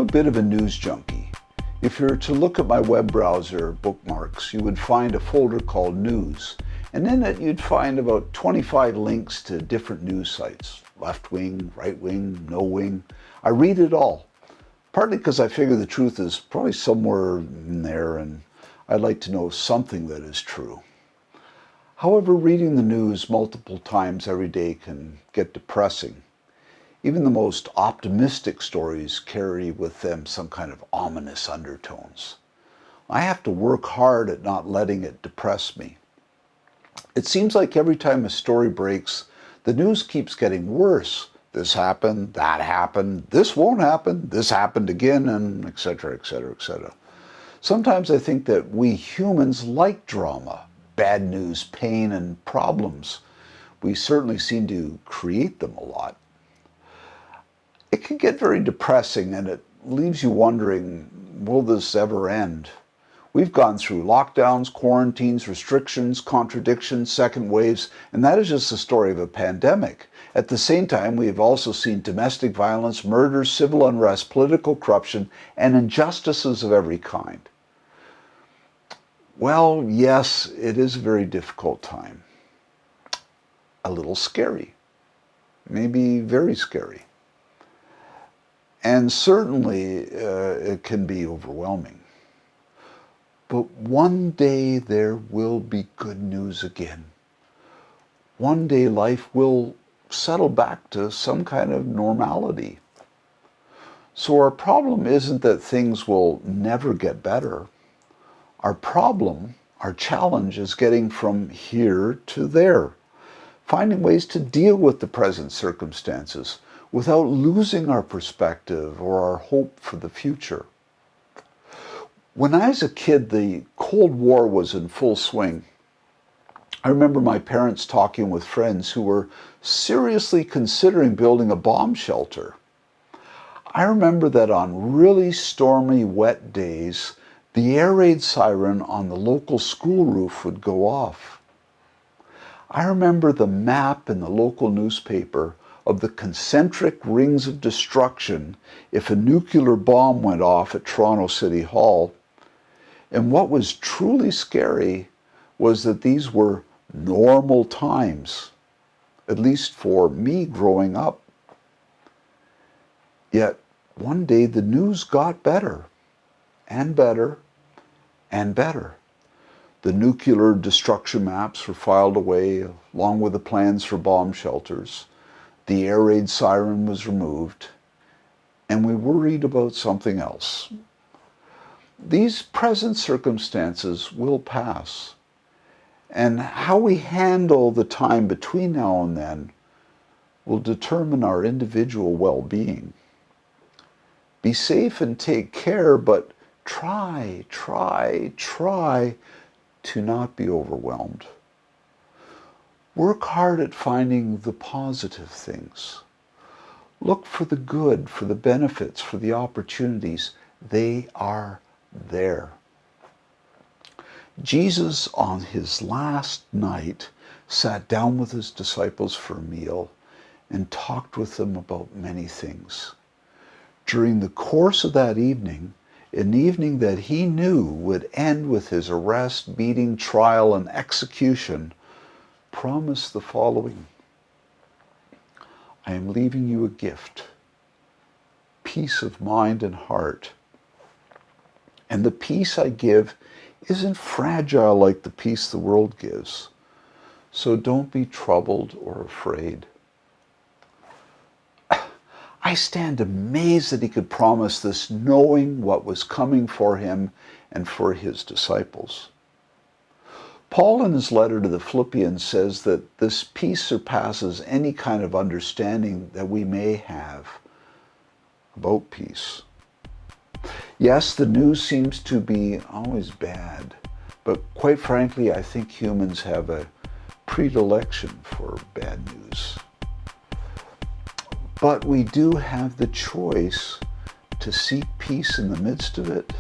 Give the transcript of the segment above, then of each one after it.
bit of a news junkie. If you were to look at my web browser bookmarks, you would find a folder called News. And in it, you'd find about 25 links to different news sites. Left wing, right wing, no wing. I read it all. Partly because I figure the truth is probably somewhere in there and I'd like to know something that is true. However, reading the news multiple times every day can get depressing. Even the most optimistic stories carry with them some kind of ominous undertones. I have to work hard at not letting it depress me. It seems like every time a story breaks, the news keeps getting worse. This happened, that happened, this won't happen, this happened again, and etc., etc., etc. Sometimes I think that we humans like drama, bad news, pain, and problems. We certainly seem to create them a lot. It can get very depressing and it leaves you wondering, will this ever end? We've gone through lockdowns, quarantines, restrictions, contradictions, second waves, and that is just the story of a pandemic. At the same time, we have also seen domestic violence, murders, civil unrest, political corruption, and injustices of every kind. Well, yes, it is a very difficult time. A little scary. Maybe very scary. And certainly it can be overwhelming. But one day there will be good news again. One day life will settle back to some kind of normality. So our problem isn't that things will never get better. Our problem, our challenge is getting from here to there, finding ways to deal with the present circumstances without losing our perspective or our hope for the future. When I was a kid, the Cold War was in full swing. I remember my parents talking with friends who were seriously considering building a bomb shelter. I remember that on really stormy, wet days, the air raid siren on the local school roof would go off. I remember the map in the local newspaper of the concentric rings of destruction if a nuclear bomb went off at Toronto City Hall. And what was truly scary was that these were normal times, at least for me growing up. Yet one day the news got better and better and better. The nuclear destruction maps were filed away along with the plans for bomb shelters. The air raid siren was removed, and we worried about something else. These present circumstances will pass, and how we handle the time between now and then will determine our individual well-being. Be safe and take care, but try to not be overwhelmed. Work hard at finding the positive things. Look for the good, for the benefits, for the opportunities. They are there. Jesus, on his last night, sat down with his disciples for a meal and talked with them about many things. During the course of that evening, an evening that he knew would end with his arrest, beating, trial, and execution, promised the following: I am leaving you a gift, peace of mind and heart. And the peace I give isn't fragile like the peace the world gives. So don't be troubled or afraid. I stand amazed that he could promise this, knowing what was coming for him and for his disciples. Paul, in his letter to the Philippians, says that this peace surpasses any kind of understanding that we may have about peace. Yes, the news seems to be always bad, but quite frankly, I think humans have a predilection for bad news. But we do have the choice to seek peace in the midst of it,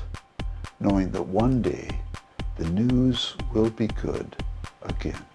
knowing that one day the news will be good again.